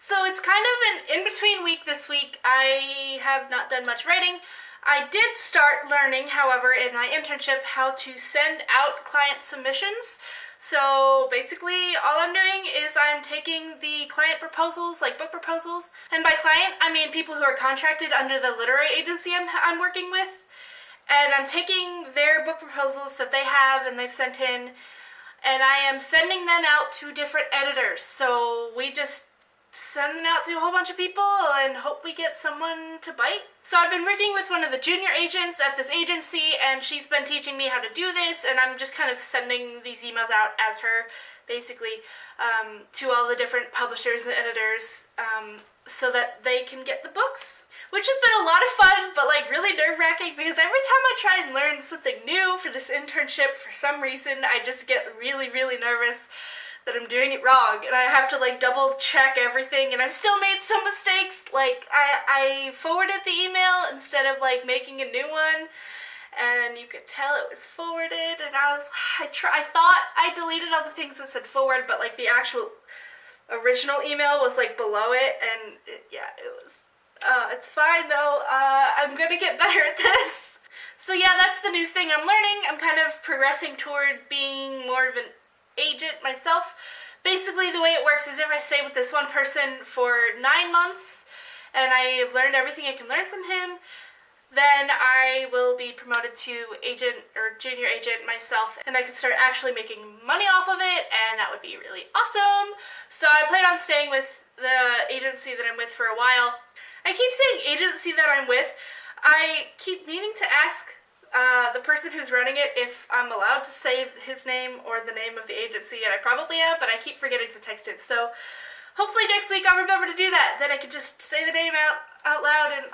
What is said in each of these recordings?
So it's kind of an in-between week this week. I have not done much writing. I did start learning, however, in my internship how to send out client submissions. So basically all I'm doing is I'm taking the client proposals, like book proposals, and by client I mean people who are contracted under the literary agency I'm working with, and I'm taking their book proposals that they have and they've sent in, and I am sending them out to different editors. So we just send them out to a whole bunch of people and hope we get someone to bite. So I've been working with one of the junior agents at this agency, and she's been teaching me how to do this, and I'm just kind of sending these emails out as her, basically, to all the different publishers and editors, so that they can get the books. Which has been a lot of fun, but like really nerve-wracking, because every time I try and learn something new for this internship, for some reason I just get really, really nervous that I'm doing it wrong, and I have to like double check everything, and I've still made some mistakes. Like I forwarded the email instead of like making a new one, and you could tell it was forwarded, and I thought I deleted all the things that said forward, but like the actual original email was like below it, and it was, it's fine though. I'm gonna get better at this. So yeah, that's the new thing I'm learning. I'm kind of progressing toward being more of an agent myself. Basically the way it works is if I stay with this one person for 9 months and I've learned everything I can learn from him, then I will be promoted to agent or junior agent myself, and I can start actually making money off of it, and that would be really awesome. So I plan on staying with the agency that I'm with for a while. I keep saying agency that I'm with. I keep meaning to ask the person who's running it if I'm allowed to say his name or the name of the agency, and I probably am, but I keep forgetting to text him. So hopefully next week I'll remember to do that. Then I could just say the name out loud and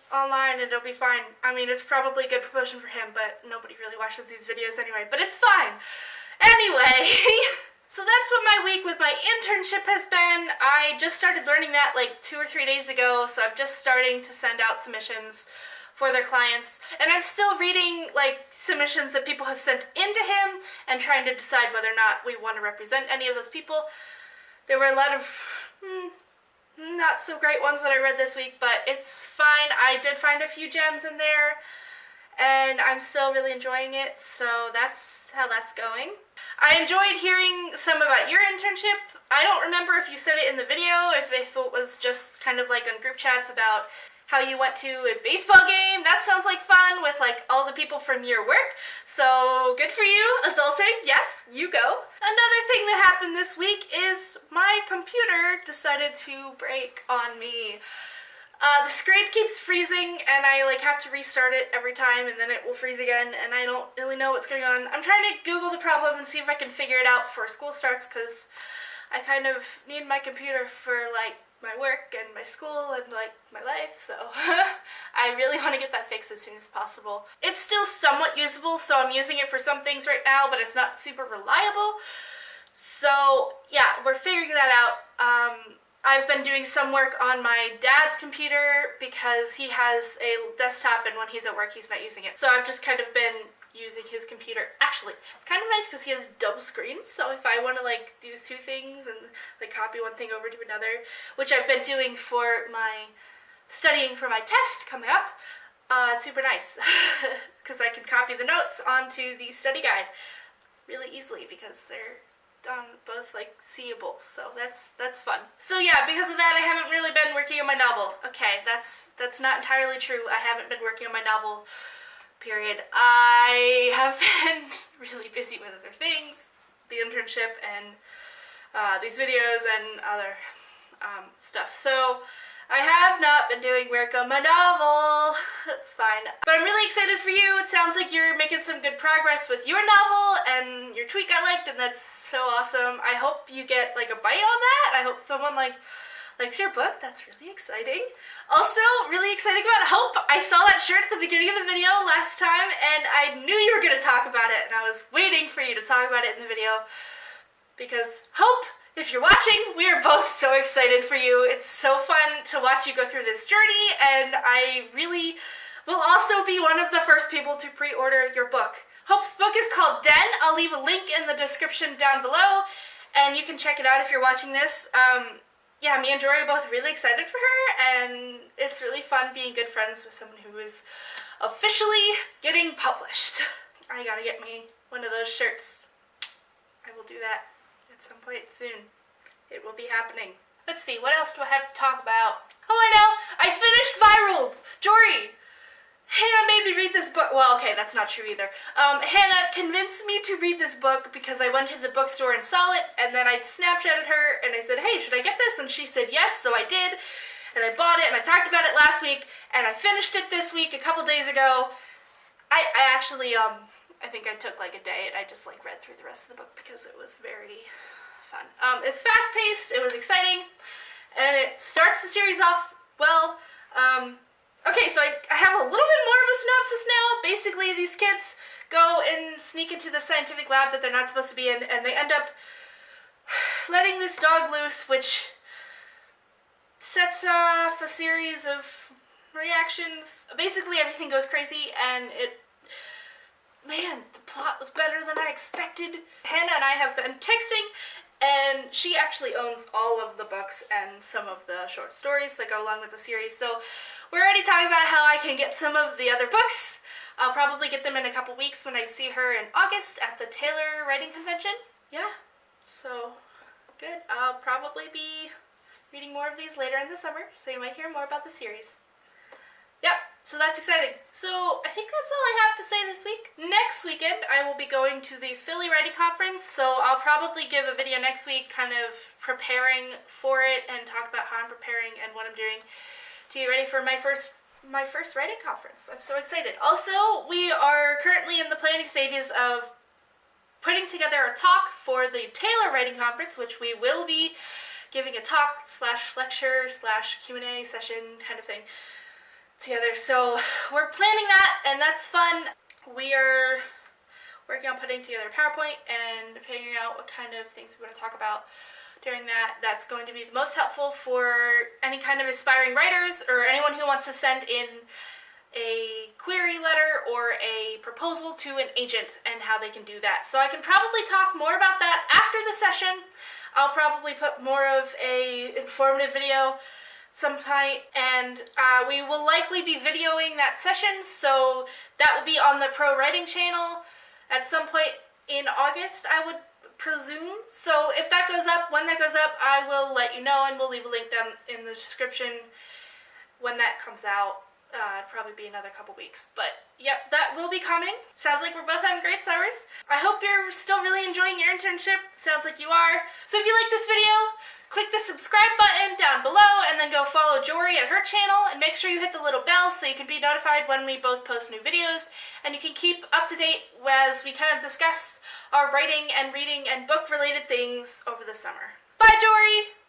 online, and it'll be fine. I mean, it's probably good promotion for him, but nobody really watches these videos anyway, but it's fine. Anyway, so that's what my week with my internship has been. I just started learning that like 2 or 3 days ago, so I'm just starting to send out submissions for their clients, and I'm still reading like submissions that people have sent into him and trying to decide whether or not we want to represent any of those people. There were a lot of not so great ones that I read this week, but it's fine. I did find a few gems in there, and I'm still really enjoying it, so that's how that's going. I enjoyed hearing some about your internship. I don't remember if you said it in the video, if it was just kind of like on group chats about how you went to a baseball game. That sounds like fun with like all the people from your work. So good for you, adulting. Yes, you go. Another thing that happened this week is my computer decided to break on me. The screen keeps freezing, and I like have to restart it every time, and then it will freeze again, and I don't really know what's going on. I'm trying to Google the problem and see if I can figure it out before school starts, because I kind of need my computer for like my work and my school and like my life, so I really want to get that fixed as soon as possible. It's still somewhat usable, so I'm using it for some things right now, but it's not super reliable. So yeah, we're figuring that out. I've been doing some work on my dad's computer because he has a desktop, and when he's at work he's not using it. So I've just kind of been using his computer. Actually, it's kind of nice because he has double screens, so if I want to like do 2 things and like copy one thing over to another, which I've been doing for my studying for my test coming up, it's super nice because I can copy the notes onto the study guide really easily because they're both like seeable, so that's fun. So yeah, because of that I haven't really been working on my novel. Okay, that's not entirely true. I haven't been working on my novel, period. I have been really busy with other things, the internship and these videos and other stuff. So I have not been doing work on my novel. That's fine. But I'm really excited for you. It sounds like you're making some good progress with your novel, and your tweet got liked, and that's so awesome. I hope you get like a bite on that. I hope someone likes your book. That's really exciting. Also, really exciting about Hope. I saw that shirt at the beginning of the video last time, and I knew you were going to talk about it, and I was waiting for you to talk about it in the video. Because Hope, if you're watching, we are both so excited for you. It's so fun to watch you go through this journey, and I really will also be one of the first people to pre-order your book. Hope's book is called Den. I'll leave a link in the description down below, and you can check it out if you're watching this. yeah, me and Jory are both really excited for her, and it's really fun being good friends with someone who is officially getting published. I gotta get me one of those shirts. I will do that at some point soon. It will be happening. Let's see, what else do I have to talk about? Oh, I know! I finished Virals! Jory! Hannah made me read this book. Well, okay, that's not true either. Hannah convinced me to read this book because I went to the bookstore and saw it, and then I Snapchatted her and I said, hey, should I get this? And she said yes, so I did. And I bought it, and I talked about it last week, and I finished it this week a couple days ago. I actually, I think I took like a day, and I just like read through the rest of the book because it was very fun. It's fast-paced, it was exciting, and it starts the series off well. Okay, so I have a little bit more of a synopsis now. Basically, these kids go and sneak into the scientific lab that they're not supposed to be in, and they end up letting this dog loose, which sets off a series of reactions. Basically, everything goes crazy, and man, the plot was better than I expected. Hannah and I have been texting, and she actually owns all of the books and some of the short stories that go along with the series, so we're already talking about how I can get some of the other books. I'll probably get them in a couple weeks when I see her in August at the Taylor Writing Convention. Yeah, so good. I'll probably be reading more of these later in the summer, so you might hear more about the series. Yep, so that's exciting. So I think that's all I have to say this week. Next weekend, I will be going to the Philly Writing Conference, so I'll probably give a video next week kind of preparing for it and talk about how I'm preparing and what I'm doing to get ready for my first writing conference. I'm so excited. Also, we are currently in the planning stages of putting together a talk for the Taylor Writing Conference, which we will be giving a talk / lecture / Q&A session kind of thing together. So we're planning that, and that's fun. We are working on putting together a PowerPoint and figuring out what kind of things we want to talk about during that. That's going to be the most helpful for any kind of aspiring writers or anyone who wants to send in a query letter or a proposal to an agent and how they can do that. So I can probably talk more about that after the session. I'll probably put more of a informative video some point, and we will likely be videoing that session, so that will be on the Pro Writing channel at some point in August, I would presume. So if that goes up, when that goes up, I will let you know, and we'll leave a link down in the description when that comes out. It'll probably be another couple weeks, but yep, that will be coming. Sounds like we're both having great summers. I hope you're still really enjoying your internship. Sounds like you are. So if you like this video, click the subscribe button down below, and then go follow Jory at her channel, and make sure you hit the little bell so you can be notified when we both post new videos, and you can keep up to date as we kind of discuss our writing and reading and book related things over the summer. Bye, Jory!